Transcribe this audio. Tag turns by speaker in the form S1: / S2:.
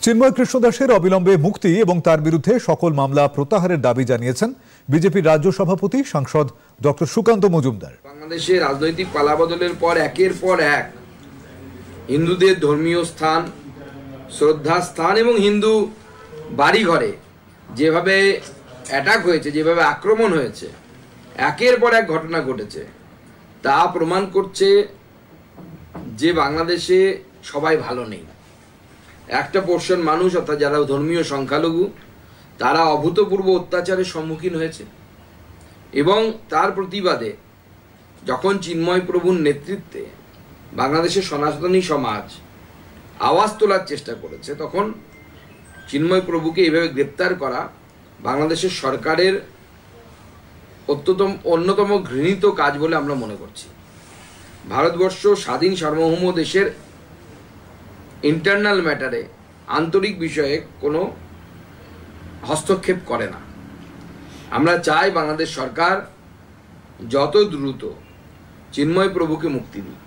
S1: চিন্ময় কৃষ্ণ দাসের অবিলম্বে মুক্তি এবং তার বিরুদ্ধে সকল মামলা প্রত্যাহারের দাবি জানিয়েছেন বিজেপির রাজ্য সভাপতি সাংসদ ডক্টর সুকান্ত মজুমদার।
S2: বাংলাদেশে রাজনৈতিক পালাবদলের পর একের পর এক হিন্দুদের ধর্মীয় স্থান, শ্রদ্ধা স্থান এবং হিন্দু বাড়িঘরে যেভাবে অ্যাটাক হয়েছে, যেভাবে আক্রমণ হয়েছে, একের পর এক ঘটনা ঘটেছে, তা প্রমাণ করছে যে বাংলাদেশে সবাই ভালো নেই। একটা পোর্শন মানুষ, অর্থাৎ যারা ধর্মীয় সংখ্যালঘু, তারা অভূতপূর্ব অত্যাচারের সম্মুখীন হয়েছে এবং তার প্রতিবাদে যখন চিন্ময় প্রভুর নেতৃত্বে বাংলাদেশের সনাতনী সমাজ আওয়াজ তোলার চেষ্টা করেছে, তখন চিন্ময় প্রভুকে এইভাবে গ্রেপ্তার করা বাংলাদেশের সরকারের অন্যতম ঘৃণিত কাজ বলে আমরা মনে করছি। ভারতবর্ষ স্বাধীন সার্বভৌম দেশের ইন্টারনাল ম্যাটারে, আন্তরিক বিষয়ে কোনো হস্তক্ষেপ করে না। আমরা চাই বাংলাদেশ সরকার যত দ্রুত চিন্ময় প্রভুকে মুক্তি দিক।